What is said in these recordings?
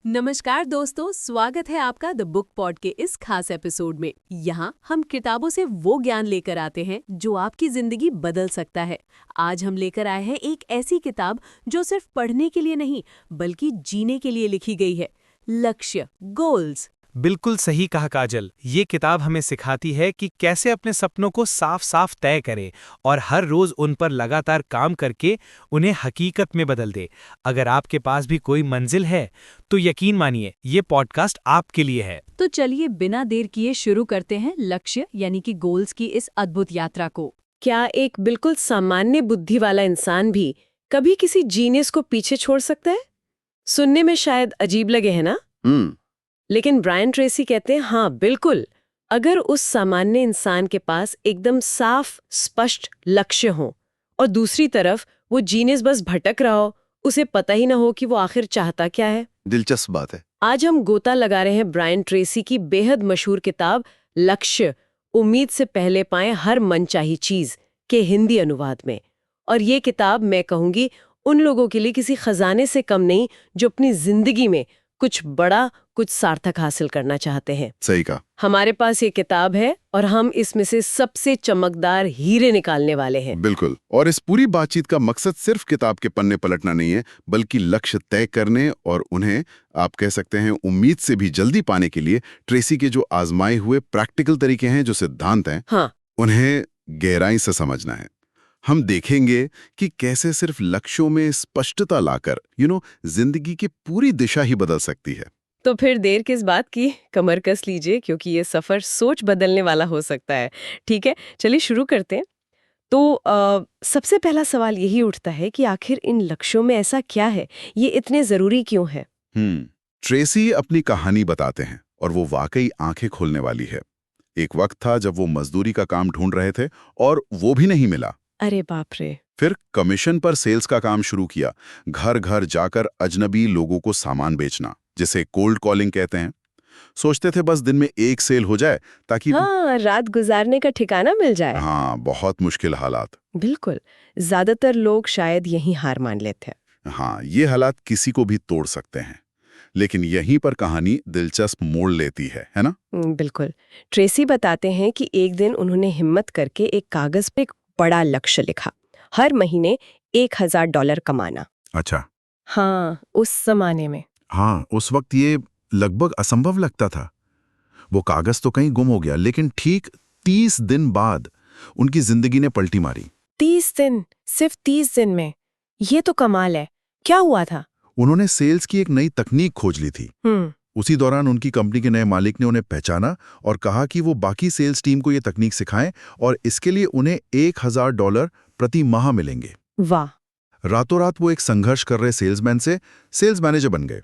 नमस्कार दोस्तों, स्वागत है आपका द बुक पॉड के इस खास एपिसोड में। यहाँ हम किताबों से वो ज्ञान लेकर आते हैं जो आपकी जिंदगी बदल सकता है। आज हम लेकर आए हैं एक ऐसी किताब जो सिर्फ पढ़ने के लिए नहीं बल्कि जीने के लिए लिखी गई है। लक्ष्य, गोल्स। बिल्कुल सही कहा काजल। ये किताब हमें सिखाती है कि कैसे अपने सपनों को साफ साफ तय करें और हर रोज उन पर लगातार काम करके उन्हें हकीकत में बदल दे। अगर आपके पास भी कोई मंजिल है तो यकीन मानिए ये पॉडकास्ट आपके लिए है। तो चलिए बिना देर किए शुरू करते हैं लक्ष्य यानी कि गोल्स की इस अद्भुत यात्रा को। क्या एक बिल्कुल सामान्य बुद्धि वाला इंसान भी कभी किसी जीनियस को पीछे छोड़ सकता है? सुनने में शायद अजीब लगे है ना? लेकिन ब्रायन ट्रेसी कहते हैं हाँ बिल्कुल। अगर उस सामान्य इंसान के पास एकदम साफ स्पष्ट लक्ष्य हो और दूसरी तरफ वो जीनियस बस भटक रहा हो, उसे पता ही ना हो कि वो आखिर चाहता क्या है। दिलचस्प बात है। आज हम गोता लगा रहे हैं ब्रायन ट्रेसी की बेहद मशहूर किताब लक्ष्य, उम्मीद से पहले पाएं हर मनचाही चीज के हिंदी अनुवाद में। और ये किताब मैं कहूंगी उन लोगों के लिए किसी खजाने से कम नहीं जो अपनी जिंदगी में कुछ बड़ा, कुछ सार्थक हासिल करना चाहते हैं। सही कहा। हमारे पास ये किताब है और हम इसमें से सबसे चमकदार हीरे निकालने वाले हैं। बिल्कुल। और इस पूरी बातचीत का मकसद सिर्फ किताब के पन्ने पलटना नहीं है, बल्कि लक्ष्य तय करने और उन्हें आप कह सकते हैं उम्मीद से भी जल्दी पाने के लिए ट्रेसी के जो आजमाए हुए प्रैक्टिकल तरीके हैं, जो सिद्धांत हैं, हाँ, उन्हें गहराई से समझना है। हम देखेंगे कि कैसे सिर्फ लक्ष्यों में स्पष्टता लाकर जिंदगी की पूरी दिशा ही बदल सकती है। तो फिर देर किस बात की, कमर कस लीजिए क्योंकि ये सफर सोच बदलने वाला हो सकता है। ठीक है, चलिए शुरू करते हैं। तो सबसे पहला सवाल यही उठता है कि आखिर इन लक्ष्यों में ऐसा क्या है, ये इतने जरूरी क्यों है? ट्रेसी अपनी कहानी बताते हैं और वो वाकई आंखें खोलने वाली है। एक वक्त था जब वो मजदूरी का काम ढूंढ रहे थे और वो भी नहीं मिला। अरे बाप रे। फिर कमीशन पर सेल्स का काम शुरू किया, घर घर जाकर अजनबी लोगों को सामान बेचना, जिसे कोल्ड कॉलिंग कहते हैं। सोचते थे बस दिन में एक सेल हो जाए ताकि हाँ, रात गुजारने का ठिकाना मिल जाए। हाँ, बहुत मुश्किल हालात। बिल्कुल, ज्यादातर लोग शायद यहीं हार मान लेते हैं। हाँ, ये हालात किसी को भी तोड़ सकते हैं। लेकिन यहीं पर कहानी दिलचस्प मोड़ लेती है ना? बिल्कुल। ट्रेसी बताते हैं कि एक दिन उन्होंने हिम्मत करके एक कागज पे एक बड़ा लक्ष्य लिखा, हर महीने $1000 कमाना। अच्छा। हाँ, उस जमाने में। हाँ, उस वक्त ये लगभग असंभव लगता था। वो कागज तो कहीं गुम हो गया, लेकिन ठीक 30 दिन बाद उनकी जिंदगी ने पलटी मारी। 30 दिन, सिर्फ 30 दिन में? ये तो कमाल है। क्या हुआ था? उन्होंने सेल्स की एक नई तकनीक खोज ली थी। उसी दौरान उनकी कंपनी के नए मालिक ने उन्हें पहचाना और कहा कि वो बाकी सेल्स टीम को ये तकनीक सिखाएं और इसके लिए उन्हें $1000 प्रति माह मिलेंगे। वाह। रातों रात वो एक संघर्ष कर रहे सेल्समैन से सेल्स मैनेजर बन गए।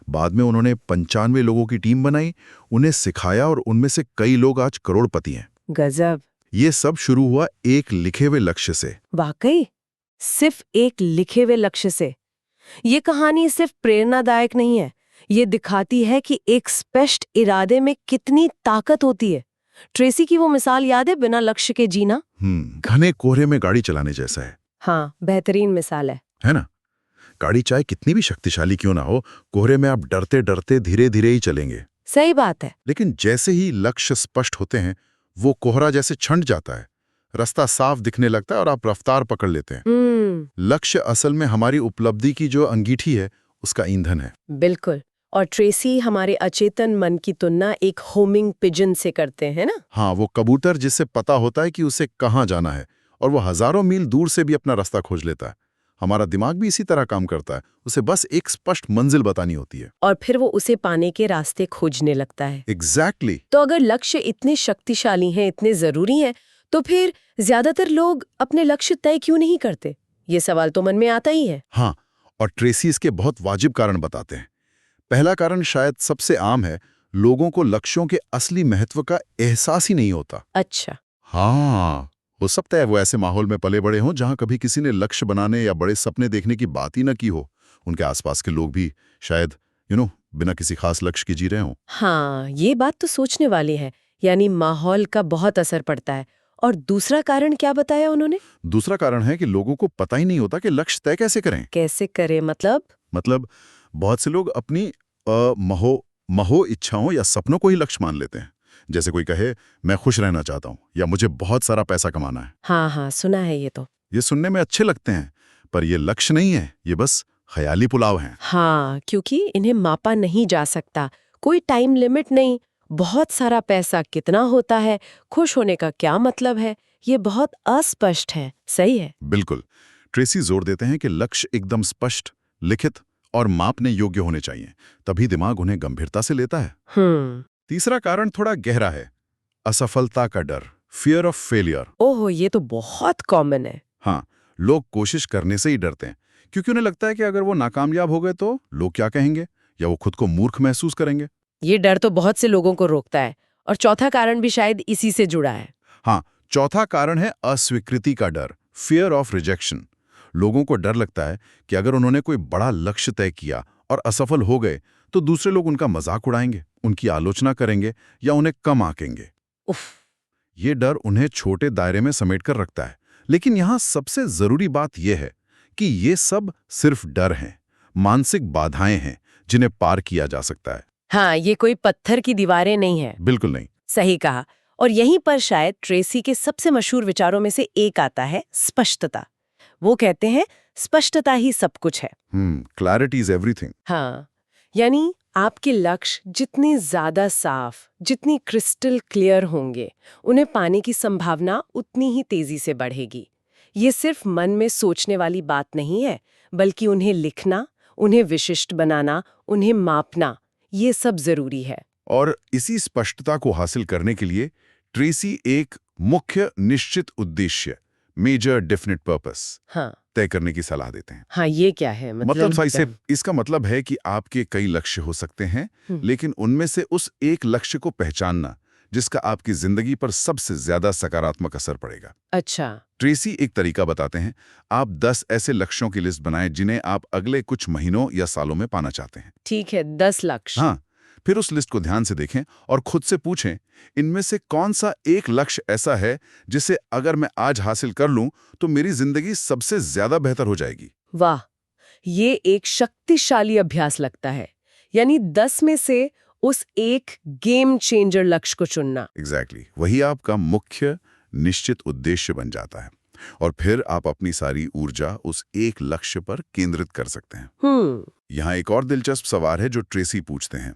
बाद में उन्होंने 95 लोगों की टीम बनाई, उन्हें सिखाया और उनमें से कई लोग आज करोड़पति हैं। गजब। ये सब शुरू हुआ एक लिखे हुए लक्ष्य से। वाकई, सिर्फ एक लिखे हुए लक्ष्य से। ये कहानी सिर्फ प्रेरणादायक नहीं है, ये दिखाती है कि एक स्पष्ट इरादे में कितनी ताकत होती है। ट्रेसी की वो मिसाल याद है, बिना लक्ष्य के जीना? घने कोहरे में गाड़ी चलाने जैसा है। हाँ, बेहतरीन मिसाल है ना? गाड़ी चाहे कितनी भी शक्तिशाली क्यों ना हो, कोहरे में आप डरते डरते धीरे धीरे ही चलेंगे। सही बात है। लेकिन जैसे ही लक्ष्य स्पष्ट होते हैं, वो कोहरा जैसे छंट जाता है, रास्ता साफ दिखने लगता है और आप रफ्तार पकड़ लेते हैं। लक्ष्य असल में हमारी उपलब्धि की जो अंगीठी है, उसका ईंधन है। बिल्कुल। और ट्रेसी हमारे अचेतन मन की तुलना एक होमिंग पिजन से करते हैं ना? हाँ, वो कबूतर जिससे पता होता है कि उसे कहाँ जाना है और वो हजारों मील दूर से भी अपना रास्ता खोज लेता है। हमारा दिमाग भी इसी तरह काम करता है, उसे बस एक स्पष्ट मंजिल बतानी होती है और फिर वो उसे पाने के रास्ते खोजने लगता है। एग्जैक्टली। तो अगर लक्ष्य इतने शक्तिशाली हैं, इतने जरूरी हैं, तो फिर ज्यादातर लोग अपने लक्ष्य तय क्यों नहीं करते? ये सवाल तो मन में आता ही है। हाँ, और ट्रेसी इसके बहुत वाजिब कारण बताते हैं। पहला कारण शायद सबसे आम है, लोगों को लक्ष्यों के असली महत्व का एहसास ही नहीं होता। अच्छा। हाँ, हो सकता है वो ऐसे माहौल में पले बड़े हों जहां कभी किसी ने लक्ष्य बनाने या बड़े सपने देखने की बात ही न की हो। उनके आसपास के लोग भी शायद बिना किसी खास लक्ष्य के जी रहे हों। हाँ, ये बात तो सोचने वाली है, यानी माहौल का बहुत असर पड़ता है। और दूसरा कारण क्या बताया उन्होंने? दूसरा कारण है कि लोगों को पता ही नहीं होता कि लक्ष्य तय कैसे करें। कैसे करें मतलब? बहुत से लोग अपनी महो इच्छाओं या सपनों को ही लक्ष्य मान लेते हैं। जैसे कोई कहे मैं खुश रहना चाहता हूँ या मुझे बहुत सारा पैसा कमाना है। हाँ, सुना है ये तो। ये सुनने में अच्छे लगते हैं, पर ये लक्ष्य नहीं है, ये बस ख्याली पुलाव हैं। हाँ, क्योंकि इन्हें मापा नहीं जा सकता, कोई टाइम लिमिट नहीं। बहुत सारा पैसा कितना होता है, खुश होने का क्या मतलब है, ये बहुत अस्पष्ट है। सही है। बिल्कुल। ट्रेसी जोर देते हैं कि लक्ष्य एकदम स्पष्ट, लिखित और मापने योग्य होने चाहिए, तभी दिमाग उन्हें गंभीरता से लेता है। तीसरा कारण थोड़ा गहरा है, असफलता का डर, फियर ऑफ फेलियर। ओहो, ये तो बहुत कॉमन है। हाँ, लोग कोशिश करने से ही डरते हैं, क्योंकि उन्हें लगता है कि अगर वो नाकामयाब हो गए तो लोग क्या कहेंगे, या वो खुद को मूर्ख महसूस करेंगे। ये डर तो बहुत से लोगों को रोकता है। और चौथा कारण भी शायद इसी से जुड़ा है। हाँ, चौथा कारण है अस्वीकृति का डर, फियर ऑफ रिजेक्शन। लोगों को डर लगता है कि अगर उन्होंने कोई बड़ा लक्ष्य तय किया और असफल हो गए तो दूसरे लोग उनका मजाक उड़ाएंगे, उनकी आलोचना करेंगे या उन्हें कम आंकेंगे। उफ। ये डर उन्हें छोटे दायरे में समेट कर रखता है। लेकिन यहाँ सबसे जरूरी बात यह है कि ये सब सिर्फ डर हैं, मानसिक बाधाएं हैं जिन्हें पार किया जा सकता है। हाँ, ये कोई पत्थर की दीवारें नहीं है। बिल्कुल नहीं। सही कहा। और यहीं पर शायद ट्रेसी के सबसे मशहूर विचारों में से एक आता है, स्पष्टता। वो कहते हैं स्पष्टता ही सब कुछ है। Clarity is everything. हाँ, यानी आपके लक्ष्य जितने ज्यादा साफ, जितनी क्रिस्टल क्लियर होंगे, उन्हें पाने की संभावना उतनी ही तेजी से बढ़ेगी। ये सिर्फ मन में सोचने वाली बात नहीं है, बल्कि उन्हें लिखना, उन्हें विशिष्ट बनाना, उन्हें मापना, ये सब जरूरी है। और इसी स्पष्टता को हासिल करने के लिए ट्रेसी एक मुख्य निश्चित उद्देश्य, मेजर डेफिनेट पर्पस, हाँ, तय करने की सलाह देते हैं। हाँ, ये क्या है? मतलब सही से इसका मतलब है कि आपके कई लक्ष्य हो सकते हैं, लेकिन उनमें से उस एक लक्ष्य को पहचानना जिसका आपकी जिंदगी पर सबसे ज्यादा सकारात्मक असर पड़ेगा। अच्छा। ट्रेसी एक तरीका बताते हैं, आप 10 ऐसे लक्ष्यों की लिस्ट बनाएं जिन्हें आप अगले कुछ महीनों या सालों में पाना चाहते हैं। ठीक है, 10 लक्ष्य। हाँ, फिर उस लिस्ट को ध्यान से देखें और खुद से पूछें, इनमें से कौन सा एक लक्ष्य ऐसा है जिसे अगर मैं आज हासिल कर लूं तो मेरी जिंदगी सबसे ज्यादा बेहतर हो जाएगी। वाह, ये एक शक्तिशाली अभ्यास लगता है। यानी 10 में से उस एक गेम चेंजर लक्ष्य को चुनना। एग्जैक्टली, वही आपका मुख्य निश्चित उद्देश्य बन जाता है और फिर आप अपनी सारी ऊर्जा उस एक लक्ष्य पर केंद्रित कर सकते हैं। यहाँ एक और दिलचस्प सवाल है जो ट्रेसी पूछते हैं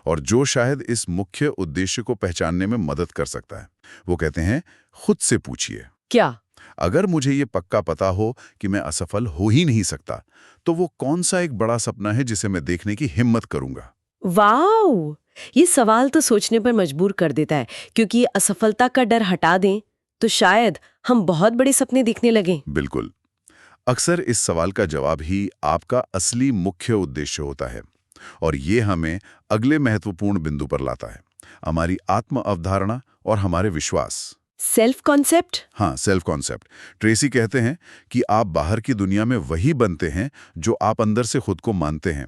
और जो शायद इस मुख्य उद्देश्य को पहचानने में मदद कर सकता है। वो कहते हैं, खुद से पूछिए, क्या? अगर मुझे ये पक्का पता हो कि मैं असफल हो ही नहीं सकता, तो वो कौन सा एक बड़ा सपना है जिसे मैं देखने की हिम्मत करूंगा। वाओ! ये सवाल तो सोचने पर मजबूर कर देता है, क्योंकि असफलता का डर हटा दें तो शायद हम बहुत बड़े सपने देखने लगें। बिल्कुल। अक्सर इस सवाल का जवाब ही आपका असली मुख्य उद्देश्य होता है और ये हमें अगले महत्वपूर्ण बिंदु पर लाता है, हमारी आत्म अवधारणा और हमारे विश्वास। Self concept? हाँ, सेल्फ कॉन्सेप्ट। ट्रेसी कहते हैं कि आप बाहर की दुनिया में वही बनते हैं जो आप अंदर से खुद को मानते हैं।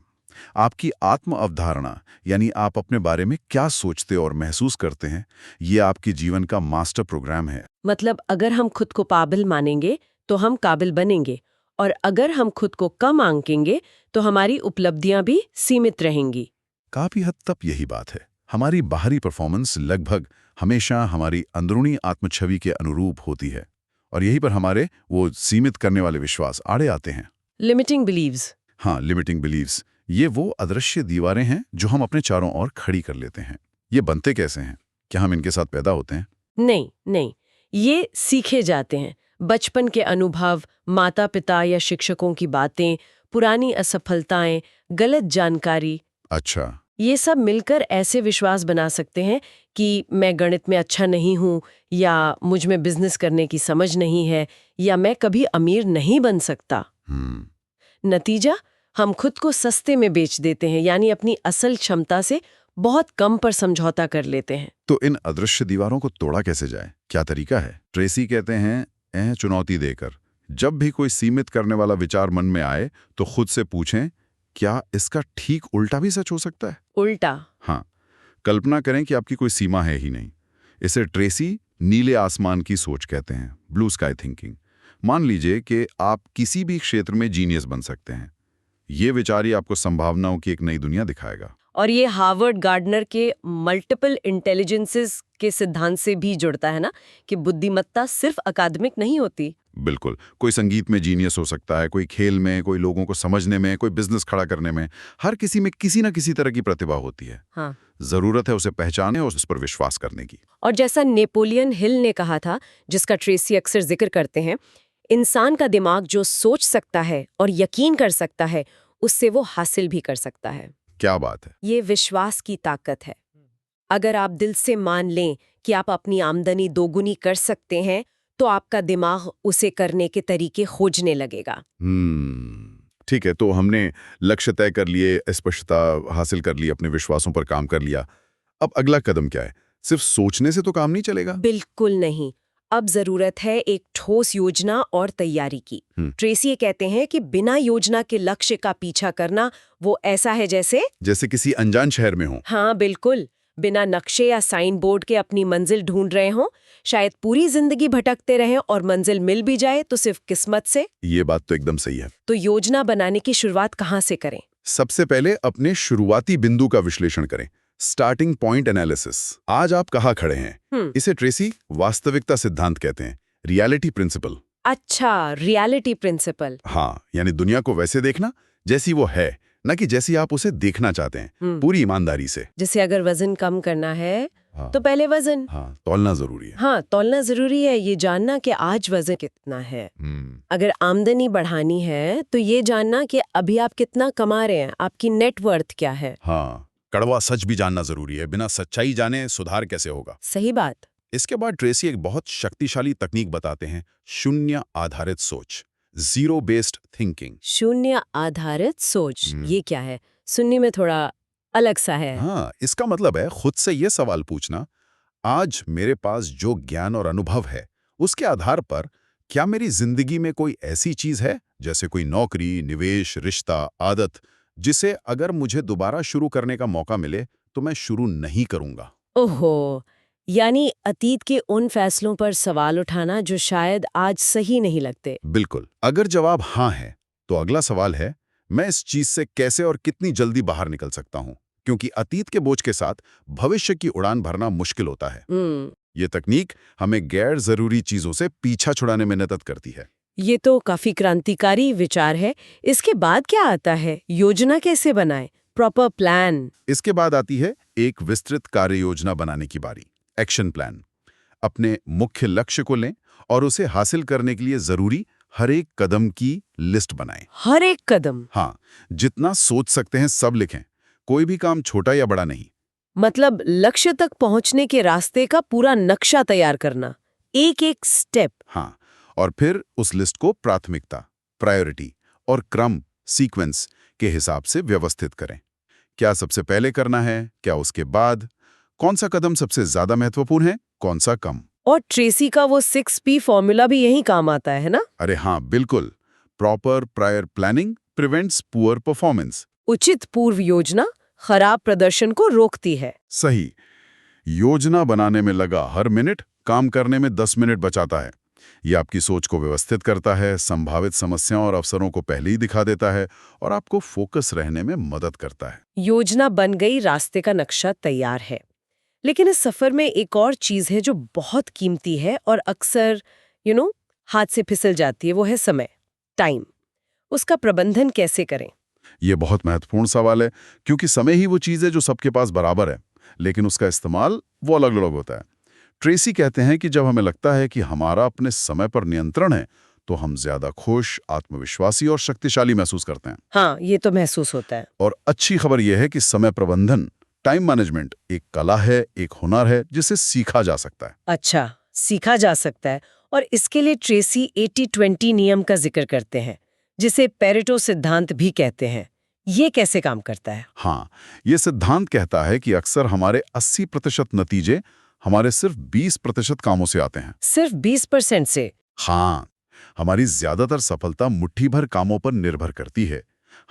आपकी आत्म अवधारणा, यानी आप अपने बारे में क्या सोचते और महसूस करते हैं, ये आपके जीवन का मास्टर प्रोग्राम है। मतलब अगर हम खुद को काबिल मानेंगे तो हम काबिल बनेंगे, और अगर हम खुद को कम आंकेंगे तो हमारी उपलब्धियां भी सीमित रहेंगी। काफी हद तक यही बात है। हमारी बाहरी परफॉर्मेंस लगभग हमेशा हमारी अंदरूनी आत्मछवि के अनुरूप होती है और यही पर हमारे वो सीमित करने वाले विश्वास आड़े आते हैं। Limiting beliefs. हाँ, लिमिटिंग बिलीव्स, ये वो अदृश्य दीवारें हैं जो हम अपने चारों ओर खड़ी कर लेते हैं। ये बनते कैसे हैं? क्या हम इनके साथ पैदा होते हैं? नहीं, ये सीखे जाते हैं। बचपन के अनुभव, माता पिता या शिक्षकों की बातें, पुरानी असफलताएं, गलत जानकारी, अच्छा, ये सब मिलकर ऐसे विश्वास बना सकते हैं कि मैं गणित में अच्छा नहीं हूँ, या मुझ में बिजनेस करने की समझ नहीं है, या मैं कभी अमीर नहीं बन सकता। नतीजा, हम खुद को सस्ते में बेच देते हैं, यानी अपनी असल क्षमता से बहुत कम पर समझौता कर लेते हैं। तो इन अदृश्य दीवारों को तोड़ा कैसे जाए? क्या तरीका है? ट्रेसी कहते हैं, चुनौती देकर। जब भी कोई सीमित करने वाला विचार मन में आए तो खुद से पूछें, क्या इसका ठीक उल्टा भी सच हो सकता है? उल्टा? हाँ, कल्पना करें कि आपकी कोई सीमा है ही नहीं। इसे ट्रेसी नीले आसमान की सोच कहते हैं, ब्लू स्काई थिंकिंग। मान लीजिए कि आप किसी भी क्षेत्र में जीनियस बन सकते हैं। ये विचार ही आपको संभावनाओं की एक नई दुनिया दिखाएगा। और ये हार्वर्ड गार्डनर के मल्टीपल इंटेलिजेंसेस के सिद्धांत से भी जुड़ता है ना, कि बुद्धिमत्ता सिर्फ अकादमिक नहीं होती। बिल्कुल, कोई संगीत में जीनियस हो सकता है, कोई खेल में, कोई लोगों को समझने में, कोई बिजनेस खड़ा करने में। हर किसी में किसी ना किसी तरह की प्रतिभा होती है। हाँ। जरूरत है उसे पहचाने और उस पर विश्वास करने की। और जैसा नेपोलियन हिल ने कहा था, जिसका ट्रेसी अक्सर जिक्र करते हैं, इंसान का दिमाग जो सोच सकता है और यकीन कर सकता है, उससे वो हासिल भी कर सकता है। क्या बात है। ये विश्वास की ताकत है। अगर आप दिल से मान लें कि आप अपनी आमदनी दोगुनी कर सकते हैं, तो आपका दिमाग उसे करने के तरीके खोजने लगेगा। ठीक है, तो हमने लक्ष्य तय कर लिए, स्पष्टता हासिल कर ली, अपने विश्वासों पर काम कर लिया। अब अगला कदम क्या है? सिर्फ सोचने से तो काम नहीं चलेगा। बिल्कुल नहीं। अब जरूरत है एक ठोस योजना और तैयारी की। ट्रेसी ये कहते हैं कि बिना योजना के लक्ष्य का पीछा करना वो ऐसा है जैसे किसी अनजान शहर में हो। हाँ बिल्कुल, बिना नक्शे या साइन बोर्ड के अपनी मंजिल ढूंढ रहे हो। शायद पूरी जिंदगी भटकते रहें और मंजिल मिल भी जाए तो सिर्फ किस्मत से। ये बात तो एकदम सही है। तो योजना बनाने की शुरुआत कहाँ से करें? सबसे पहले अपने शुरुआती बिंदु का विश्लेषण करें। Starting point analysis. आज आप कहाँ खड़े हैं? इसे ट्रेसी वास्तविकता सिद्धांत कहते हैं, रियलिटी प्रिंसिपल। अच्छा, रियलिटी प्रिंसिपल। हाँ, यानी दुनिया को वैसे देखना जैसी वो है, न कि जैसी आप उसे देखना चाहते हैं, पूरी ईमानदारी से। जैसे अगर वजन कम करना है हाँ, तो पहले वजन। हाँ, तौलना जरूरी है। हाँ, तौलना जरूरी है, ये जानना कि आज वजन कितना है। अगर आमदनी बढ़ानी है तो ये जानना कि अभी आप कितना कमा रहे हैं, आपकी नेटवर्थ क्या है। हाँ, कड़वा सच भी जानना जरूरी है। बिना सच्चाई जाने सुधार कैसे होगा? सही बात। इसके बाद ट्रेसी एक बहुत शक्तिशाली तकनीक बताते हैं, शून्य आधारित सोच, जीरो बेस्ड थिंकिंग। शून्य आधारित सोच, ये क्या है? सुनने में थोड़ा अलग सा है। हाँ, इसका मतलब है खुद से ये सवाल पूछना, आज मेरे पास जो ज्ञान और अनुभव है, उसके आधार पर क्या मेरी जिंदगी में कोई ऐसी चीज है, जैसे कोई नौकरी, निवेश, रिश्ता, आदत, जिसे अगर मुझे दोबारा शुरू करने का मौका मिले तो मैं शुरू नहीं करूंगा। ओहो, यानी अतीत के उन फैसलों पर सवाल उठाना जो शायद आज सही नहीं लगते। बिल्कुल। अगर जवाब हाँ है तो अगला सवाल है, मैं इस चीज से कैसे और कितनी जल्दी बाहर निकल सकता हूं? क्योंकि अतीत के बोझ के साथ भविष्य की उड़ान भरना मुश्किल होता है। ये तकनीक हमें गैर जरूरी चीजों से पीछा छुड़ाने में मदद करती है। ये तो काफी क्रांतिकारी विचार है। इसके बाद क्या आता है? योजना कैसे बनाएं? Proper plan. इसके बाद आती है एक विस्तृत कार्य योजना बनाने की बारी, एक्शन प्लान। अपने मुख्य लक्ष्य को लें और उसे हासिल करने के लिए जरूरी हर एक कदम की लिस्ट बनाएं। हर एक कदम? हाँ, जितना सोच सकते हैं सब लिखें। कोई भी काम छोटा या बड़ा नहीं। मतलब लक्ष्य तक पहुंचने के रास्ते का पूरा नक्शा तैयार करना, एक एक स्टेप। हाँ, और फिर उस लिस्ट को प्राथमिकता, प्रायोरिटी और क्रम, सीक्वेंस के हिसाब से व्यवस्थित करें। क्या सबसे पहले करना है, क्या उसके बाद, कौन सा कदम सबसे ज्यादा महत्वपूर्ण है, कौन सा कम। और ट्रेसी का वो 6P फॉर्मूला भी यही काम आता है ना? अरे हाँ, बिल्कुल। Proper prior planning prevents poor performance. उचित पूर्व योजना खराब प्रदर्शन को रोकती है। सही। योजना बनाने में लगा हर मिनट काम करने में 10 मिनट बचाता है। ये आपकी सोच को व्यवस्थित करता है, संभावित समस्याओं और अवसरों को पहले ही दिखा देता है और आपको फोकस रहने में मदद करता है। योजना बन गई, रास्ते का नक्शा तैयार है। लेकिन इस सफर में एक और चीज है जो बहुत कीमती है और अक्सर हाथ से फिसल जाती है, वो है समय, टाइम। उसका प्रबंधन कैसे करें? ये बहुत महत्वपूर्ण सवाल है, क्योंकि समय ही वो चीज है जो सबके पास बराबर है, लेकिन उसका इस्तेमाल वो अलग अलग होता है। ट्रेसी कहते हैं कि जब हमें लगता है कि हमारा अपने समय पर नियंत्रण है, तो हम ज्यादा खुश, आत्मविश्वासी और शक्तिशाली महसूस करते हैं। हाँ, ये तो महसूस होता है। और अच्छी खबर यह है कि समय प्रबंधन, टाइम मैनेजमेंट एक कला है, एक हुनर है जिसे सीखा जा सकता है। अच्छा, सीखा जा सकता है। और इसके लिए ट्रेसी 80-20 नियम का जिक्र करते हैं, जिसे पेरेटो सिद्धांत भी कहते हैं। ये कैसे काम करता है? हाँ, ये सिद्धांत कहता है कि अक्सर हमारे 80% नतीजे हमारे सिर्फ 20% कामों से आते हैं। सिर्फ 20% से? हाँ, हमारी ज्यादातर सफलता मुट्ठी भर कामों पर निर्भर करती है।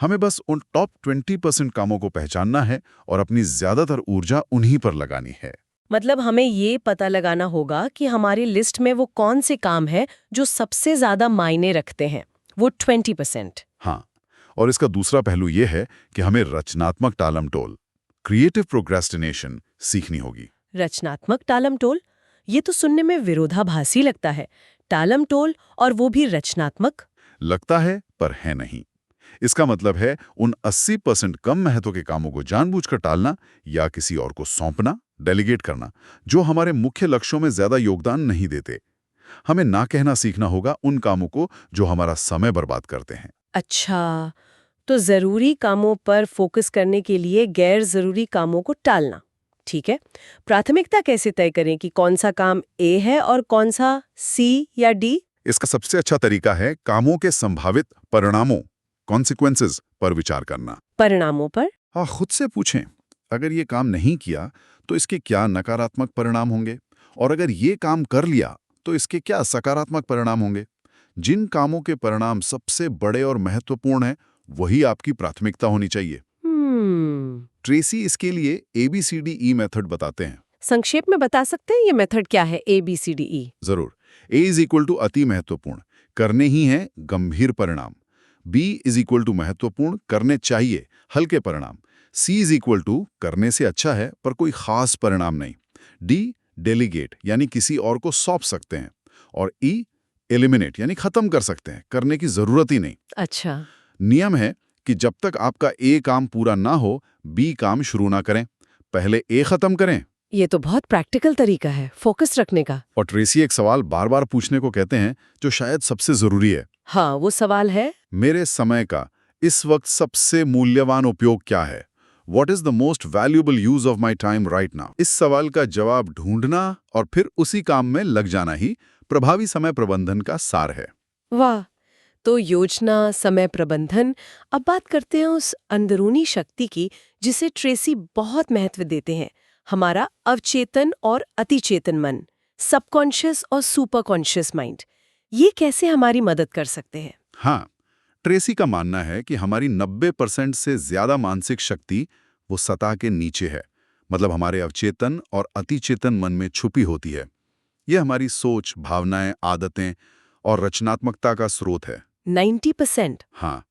हमें बस उन टॉप 20% कामों को पहचानना है और अपनी ज्यादातर ऊर्जा उन्हीं पर लगानी है। मतलब हमें ये पता लगाना होगा कि हमारी लिस्ट में वो कौन से काम है जो सबसे ज्यादा मायने रखते हैं, वो 20%। हाँ, और इसका दूसरा पहलू ये है कि हमें रचनात्मक टालमटोल, क्रिएटिव प्रोक्रेस्टिनेशन सीखनी होगी। रचनात्मक टालमटोल, ये तो सुनने में विरोधाभासी लगता है। टालमटोल और वो भी रचनात्मक। लगता है पर है नहीं। इसका मतलब है उन 80% कम महत्व के कामों को जानबूझकर टालना या किसी और को सौंपना, डेलीगेट करना, जो हमारे मुख्य लक्ष्यों में ज्यादा योगदान नहीं देते। हमें ना कहना सीखना होगा उन कामों को जो हमारा समय बर्बाद करते हैं। अच्छा, तो जरूरी कामों पर फोकस करने के लिए गैर जरूरी कामों को टालना। ठीक है, प्राथमिकता कैसे तय करें कि कौन सा काम ए है और कौन सा सी या डी? इसका सबसे अच्छा तरीका है कामों के संभावित परिणामों, कॉन्सिक्वेंसेस पर विचार करना। परिणामों पर? हाँ, खुद से पूछें, अगर ये काम नहीं किया तो इसके क्या नकारात्मक परिणाम होंगे, और अगर ये काम कर लिया तो इसके क्या सकारात्मक परिणाम होंगे। जिन कामों के परिणाम सबसे बड़े और महत्वपूर्ण हैं, वही आपकी प्राथमिकता होनी चाहिए। ट्रेसी इसके लिए ABCDE मेथड बताते हैं। संक्षेप में बता सकते हैं ये मेथड क्या है, ABCDE? जरूर। A = अति महत्वपूर्ण, करने ही है गंभीर परिणाम। B = महत्वपूर्ण, करने चाहिए हल्के परिणाम। C = करने से अच्छा है पर कोई खास परिणाम नहीं। D डेलीगेट, यानी किसी और को सौंप सकते हैं। और E एलिमिनेट, यानी खत्म कर सकते हैं, करने की जरूरत ही नहीं। अच्छा। नियम है कि जब तक आपका A काम पूरा ना हो, B काम शुरू ना करें। पहले A खत्म करें। ये तो बहुत प्रैक्टिकल तरीका है फोकस रखने का। और ट्रेसी एक सवाल बार बार पूछने को कहते हैं जो शायद सबसे जरूरी है। हाँ, वो सवाल है, मेरे समय का इस वक्त सबसे मूल्यवान उपयोग क्या है? What is the most valuable use of my time right now? इस सवाल का जवाब ढूंढना और फिर उसी काम में लग जाना ही प्रभावी समय प्रबंधन का सार है। वाह। तो योजना, समय प्रबंधन। अब बात करते हैं उस अंदरूनी शक्ति की जिसे ट्रेसी बहुत महत्व देते हैं, हमारा अवचेतन और अतिचेतन मन, सबकॉन्शियस और सुपर कॉन्शियस माइंड। ये कैसे हमारी मदद कर सकते हैं? हाँ, ट्रेसी का मानना है कि हमारी 90% से ज्यादा मानसिक शक्ति वो सतह के नीचे है, मतलब हमारे अवचेतन और अतिचेतन मन में छुपी होती है। ये हमारी सोच, भावनाएं, आदतें और रचनात्मकता का स्रोत है। 90%? हाँ,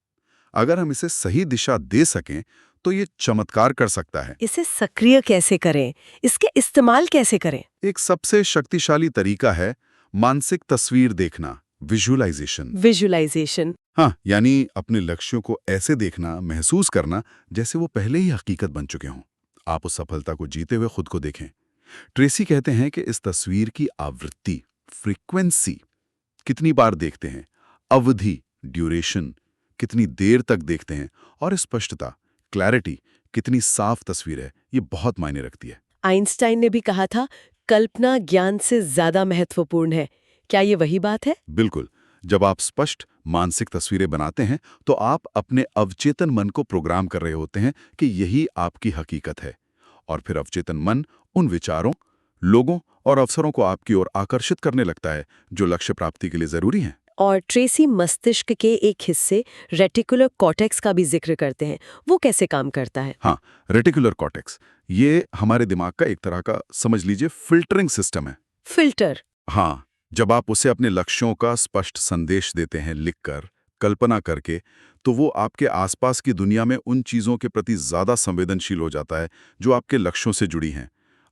अगर हम इसे सही दिशा दे सकें तो ये चमत्कार कर सकता है। इसे सक्रिय कैसे करें? इसके इस्तेमाल कैसे करें? एक सबसे शक्तिशाली तरीका है मानसिक तस्वीर देखना, विजुअलाइजेशन। विजुअलाइजेशन? हाँ, यानी अपने लक्ष्यों को ऐसे देखना, महसूस करना जैसे वो पहले ही हकीकत बन चुके हों। आप उस सफलता को जीते हुए खुद को देखें। ट्रेसी कहते हैं कि इस तस्वीर की आवृत्ति, फ्रीक्वेंसी, कितनी बार देखते हैं, अवधि, ड्यूरेशन, कितनी देर तक देखते हैं, और स्पष्टता, क्लैरिटी, कितनी साफ तस्वीर है, ये बहुत मायने रखती है। आइंस्टाइन ने भी कहा था, कल्पना ज्ञान से ज्यादा महत्वपूर्ण है। क्या ये वही बात है? बिल्कुल। जब आप स्पष्ट मानसिक तस्वीरें बनाते हैं तो आप अपने अवचेतन मन को प्रोग्राम कर रहे होते हैं कि यही आपकी हकीकत है, और फिर अवचेतन मन उन विचारों, लोगों और अवसरों को आपकी ओर आकर्षित करने लगता है जो लक्ष्य प्राप्ति के लिए जरूरी हैं। और ट्रेसी मस्तिष्क के एक हिस्से रेटिकुलर कॉर्टेक्स का भी जिक्र करते हैं। वो कैसे काम करता है? हाँ, रेटिकुलर कॉर्टेक्स, ये हमारे दिमाग का एक तरह का, समझ लीजिए, फिल्टरिंग सिस्टम है। फिल्टर? हाँ, जब आप उसे अपने लक्ष्यों का स्पष्ट संदेश देते हैं, लिखकर, कल्पना करके, तो वो आपके आसपास की दुनिया में उन चीजों के प्रति ज्यादा संवेदनशील हो जाता है जो आपके लक्ष्यों से जुड़ी हैं।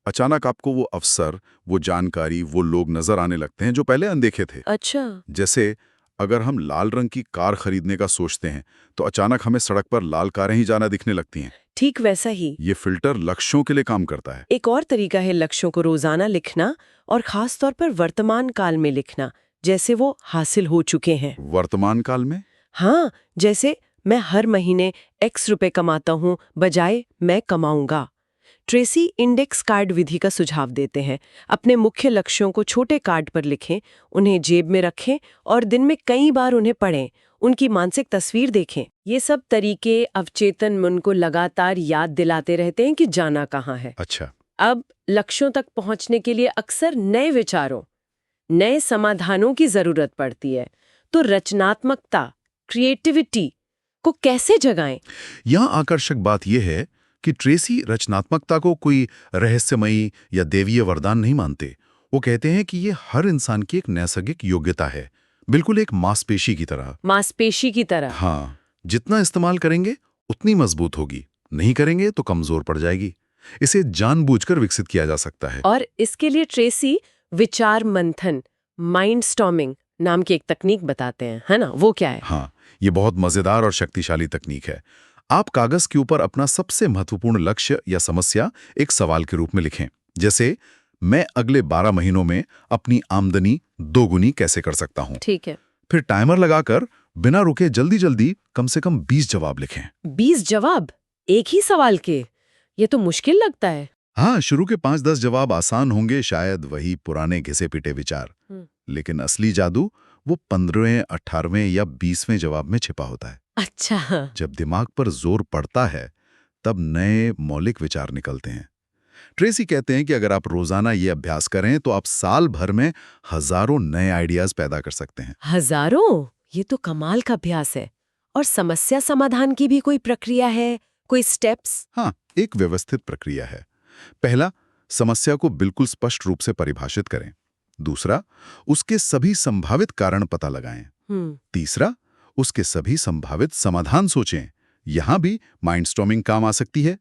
अचानक आपको वो अवसर, वो जानकारी, वो लोग नजर आने लगते हैं जो पहले अनदेखे थे। अच्छा। जैसे अगर हम लाल रंग की कार खरीदने का सोचते हैं तो अचानक हमें सड़क पर लाल कारें ही जाना दिखने लगती हैं। ठीक वैसा ही ये फिल्टर लक्ष्यों के लिए काम करता है। एक और तरीका है लक्ष्यों को रोजाना लिखना, और खास तौर पर वर्तमान काल में लिखना, जैसे वो हासिल हो चुके हैं। वर्तमान काल में? हाँ, जैसे मैं हर महीने X रुपए कमाता हूँ बजाय मैं कमाऊंगा। ट्रेसी इंडेक्स कार्ड विधि का सुझाव देते हैं। अपने मुख्य लक्ष्यों को छोटे कार्ड पर लिखें, उन्हें जेब में रखें और दिन में कई बार उन्हें पढ़ें, उनकी मानसिक तस्वीर देखें। ये सब तरीके अवचेतन मन को लगातार याद दिलाते रहते हैं कि जाना कहाँ है। अच्छा। अब लक्ष्यों तक पहुंचने के लिए अक्सर नए विचारों, नए समाधानों की जरूरत पड़ती है। तो रचनात्मकता, क्रिएटिविटी को कैसे जगाएं? यहाँ आकर्षक बात यह है कि ट्रेसी रचनात्मकता को कोई रहस्यमयी या देवीय वरदान नहीं मानते। वो कहते हैं कि ये हर इंसान की एक नैसर्गिक योग्यता है, बिल्कुल एक मांसपेशी की तरह। मांसपेशी की तरह? हाँ, जितना इस्तेमाल करेंगे उतनी मजबूत होगी, नहीं करेंगे तो कमजोर पड़ जाएगी। इसे जानबूझकर विकसित किया जा सकता है। और इसके लिए ट्रेसी विचार मंथन, माइंडस्टॉर्मिंग नाम की एक तकनीक बताते हैं, है ना? वो क्या है? हाँ, ये बहुत मजेदार और शक्तिशाली तकनीक है। आप कागज के ऊपर अपना सबसे महत्वपूर्ण लक्ष्य या समस्या एक सवाल के रूप में लिखें। जैसे, मैं अगले 12 महीनों में अपनी आमदनी दोगुनी कैसे कर सकता हूँ। ठीक है। फिर टाइमर लगाकर बिना रुके जल्दी-जल्दी कम से कम 20 जवाब लिखें। 20 जवाब एक ही सवाल के? ये तो मुश्किल लगता है। हाँ, शुरू के 5-10 जवाब आसान होंगे, शायद वही पुराने घिसे-पिटे विचार। लेकिन असली जादू वो 15वें, 18वें या 20वें जवाब में छिपा होता है। अच्छा। जब दिमाग पर जोर पड़ता है, तब नए मौलिक विचार निकलते हैं। ट्रेसी कहते हैं कि अगर आप रोजाना ये अभ्यास करें तो आप साल भर में हजारों नए आइडियाज पैदा कर सकते हैं। हजारों? ये तो कमाल का अभ्यास है। और समस्या समाधान की भी कोई प्रक्रिया है, कोई स्टेप्स? हाँ, एक व्यवस्थित प्रक्रिया है। पहला, समस्या को बिल्कुल स्पष्ट रूप से परिभाषित करें। दूसरा, उसके सभी संभावित कारण पता लगाएं। तीसरा, उसके सभी संभावित समाधान सोचें। यहां भी माइंडस्टॉर्मिंग काम आ सकती है।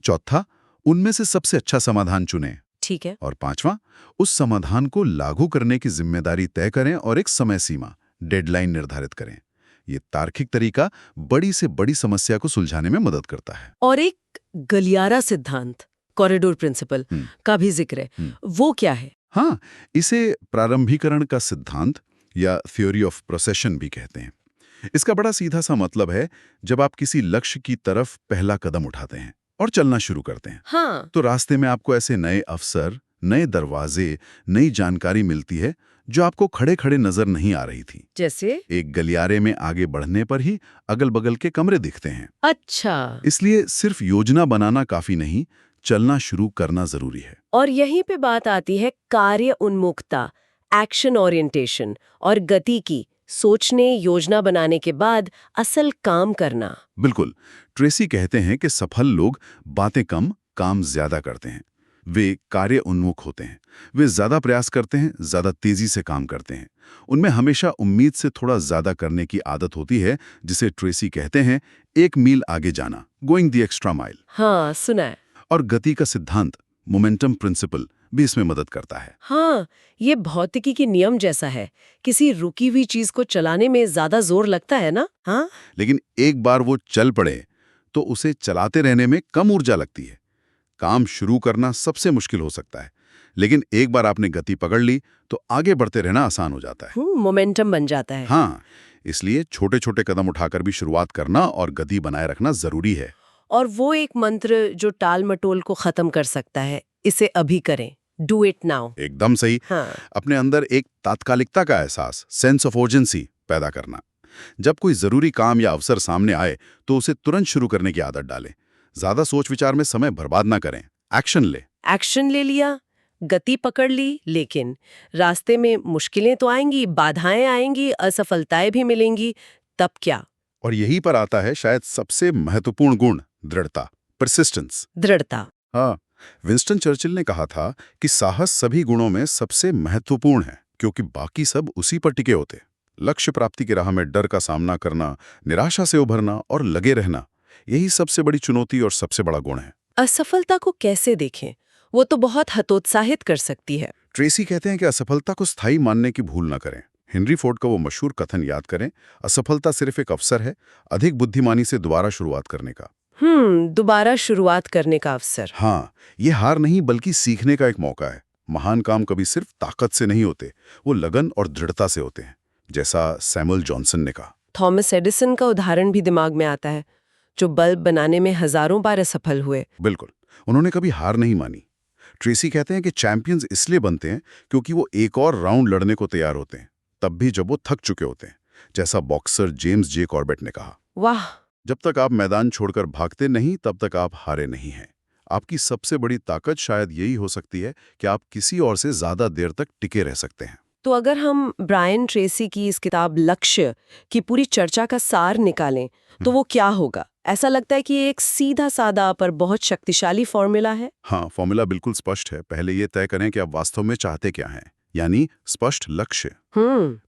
चौथा, उनमें से सबसे अच्छा समाधान चुनें। ठीक है। और पांचवा, उस समाधान को लागू करने की जिम्मेदारी तय करें और एक समय सीमा, डेडलाइन निर्धारित करें। ये तार्किक तरीका बड़ी से बड़ी समस्या को सुलझाने में मदद करता है। और एक गलियारा सिद्धांत, कॉरिडोर प्रिंसिपल का भी जिक्र है। वो क्या है? हाँ, इसे प्रारंभिकरण का सिद्धांत या थ्योरी ऑफ प्रोसेशन भी कहते हैं। इसका बड़ा सीधा सा मतलब है, जब आप किसी लक्ष्य की तरफ पहला कदम उठाते हैं और चलना शुरू करते हैं, हाँ। तो रास्ते में आपको ऐसे नए अवसर, नए दरवाजे, नई जानकारी मिलती है जो आपको खड़े खड़े नजर नहीं आ रही थी। जैसे? एक गलियारे में आगे बढ़ने पर ही अगल बगल के कमरे दिखते हैं। अच्छा। इसलिए सिर्फ योजना बनाना काफी नहीं, चलना शुरू करना जरूरी है। और यहीं पे बात आती है कार्य उन्मुखता, एक्शन ओरिएंटेशन और गति की। सोचने, योजना बनाने के बाद असल काम करना। बिल्कुल। ट्रेसी कहते हैं कि सफल लोग बातें कम, काम ज्यादा करते हैं। वे कार्य उन्मुख होते हैं। वे ज्यादा प्रयास करते हैं, ज्यादा तेजी से काम करते हैं। उनमें हमेशा उम्मीद से थोड़ा ज्यादा करने की आदत होती है, जिसे ट्रेसी कहते हैं 1 मील आगे जाना, गोइंग द एक्स्ट्रा माइल। हाँ, सुना है। और गति का सिद्धांत, मोमेंटम प्रिंसिपल, भी इसमें मदद करता है। हाँ, ये भौतिकी के नियम जैसा है। किसी रुकी हुई चीज को चलाने में ज्यादा जोर लगता है ना? हाँ। लेकिन एक बार वो चल पड़े तो उसे चलाते रहने में कम ऊर्जा लगती है। काम शुरू करना सबसे मुश्किल हो सकता है, लेकिन एक बार आपने गति पकड़ ली तो आगे बढ़ते रहना आसान हो जाता है। मोमेंटम बन जाता है। हाँ, इसलिए छोटे छोटे कदम उठाकर भी शुरुआत करना और गति बनाए रखना जरूरी है। और वो एक मंत्र जो टाल मटोल को खत्म कर सकता है, इसे अभी करें, डू इट नाउ। एकदम सही। हाँ। अपने अंदर एक तात्कालिकता का एहसास, सेंस ऑफ अर्जेंसी पैदा करना। जब कोई जरूरी काम या अवसर सामने आए तो उसे तुरंत शुरू करने की आदत डालें। ज्यादा सोच विचार में समय बर्बाद ना करें, एक्शन ले। एक्शन ले लिया, गति पकड़ ली, लेकिन रास्ते में मुश्किलें तो आएंगी, बाधाएं आएंगी, असफलताएं भी मिलेंगी, तब क्या? और यही पर आता है शायद सबसे महत्वपूर्ण गुण, दृढ़ता, परसिस्टेंस। दृढ़ता। हाँ, विंस्टन चर्चिल ने कहा था कि साहस सभी गुणों में सबसे महत्वपूर्ण है, क्योंकि बाकी सब उसी पर टिके होते। लक्ष्य प्राप्ति की राह में डर का सामना करना, निराशा से उभरना और लगे रहना, यही सबसे बड़ी चुनौती और सबसे बड़ा गुण है। असफलता को कैसे देखें? वो तो बहुत हतोत्साहित कर सकती है। ट्रेसी कहते हैं कि असफलता को स्थायी मानने की भूल न करें। हेनरी फोर्ड का वो मशहूर कथन याद करें, असफलता सिर्फ एक अवसर है, अधिक बुद्धिमानी से दोबारा शुरुआत करने का। दोबारा शुरुआत करने का अवसर। हाँ, ये हार नहीं बल्कि सीखने का एक मौका है। महान काम कभी सिर्फ ताकत से नहीं होते, वो लगन और दृढ़ता से होते हैं, जैसा सैमुअल जॉनसन ने कहा। थॉमस एडिसन का उदाहरण भी दिमाग में आता है, जो बल्ब बनाने में हजारों बार असफल हुए। बिल्कुल, उन्होंने कभी हार नहीं मानी। ट्रेसी कहते हैं कि चैंपियंस इसलिए बनते हैं क्योंकि वो एक और राउंड लड़ने को तैयार होते हैं, तब भी जब वो थक चुके होते हैं, जैसा बॉक्सर जेम्स जे कॉर्बेट ने कहा। वाह। जब तक आप मैदान छोड़कर भागते नहीं, तब तक आप हारे नहीं हैं। आपकी सबसे बड़ी ताकत शायद यही हो सकती है कि आप किसी और से ज्यादा देर तक टिके रह सकते हैं। तो अगर हम ब्रायन ट्रेसी की इस किताब लक्ष्य की पूरी चर्चा का सार निकालें, तो वो क्या होगा? ऐसा लगता है कि ये एक सीधा सादा पर बहुत शक्तिशाली फॉर्मूला है। हाँ, फॉर्मूला बिल्कुल स्पष्ट है। पहले ये तय करें कि आप वास्तव में चाहते क्या हैं। यानी स्पष्ट लक्ष्य।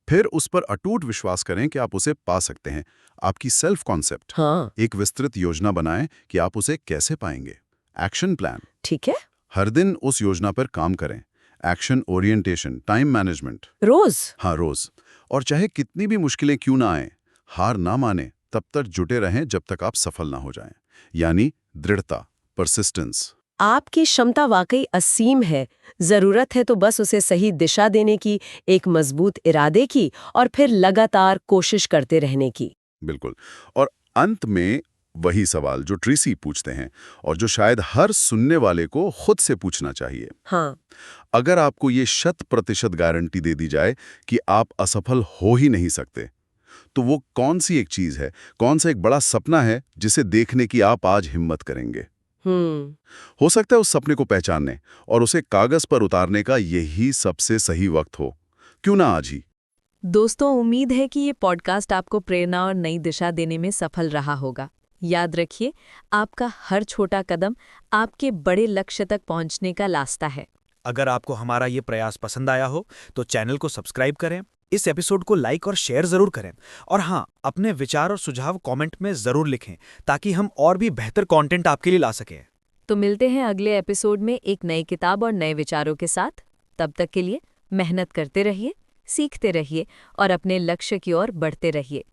फिर उस पर अटूट विश्वास करें कि आप उसे पा सकते हैं। आपकी सेल्फ कॉन्सेप्ट। हाँ, एक विस्तृत योजना बनाएं कि आप उसे कैसे पाएंगे। Action plan. ठीक है। हर दिन उस योजना पर काम करें। Action orientation, time management. रोज। हाँ, रोज। और चाहे कितनी भी मुश्किलें क्यों ना आए, हार ना माने, तब तक जुटे रहें जब तक आप सफल ना हो जाएं। यानी दृढ़ता, परसिस्टेंस। आपकी क्षमता वाकई असीम है। जरूरत है तो बस उसे सही दिशा देने की, एक मजबूत इरादे की और फिर लगातार कोशिश करते रहने की। बिल्कुल। और अंत में वही सवाल जो ट्रेसी पूछते हैं और जो शायद हर सुनने वाले को खुद से पूछना चाहिए। हाँ, अगर आपको ये 100% गारंटी दे दी जाए कि आप असफल हो ही नहीं सकते, तो वो कौन सी एक चीज है, कौन सा एक बड़ा सपना है जिसे देखने की आप आज हिम्मत करेंगे? हो सकता है उस सपने को पहचानने और उसे कागज पर उतारने का यही सबसे सही वक्त हो। क्यों ना आज ही? दोस्तों, उम्मीद है कि ये पॉडकास्ट आपको प्रेरणा और नई दिशा देने में सफल रहा होगा। याद रखिए, आपका हर छोटा कदम आपके बड़े लक्ष्य तक पहुंचने का रास्ता है। अगर आपको हमारा ये प्रयास पसंद आया हो तो चैनल को सब्सक्राइब करें, इस एपिसोड को लाइक और शेयर जरूर करें, और हाँ, अपने विचार और सुझाव कमेंट में जरूर लिखें ताकि हम और भी बेहतर कंटेंट आपके लिए ला सकें। तो मिलते हैं अगले एपिसोड में एक नई किताब और नए विचारों के साथ। तब तक के लिए मेहनत करते रहिए, सीखते रहिए और अपने लक्ष्य की ओर बढ़ते रहिए।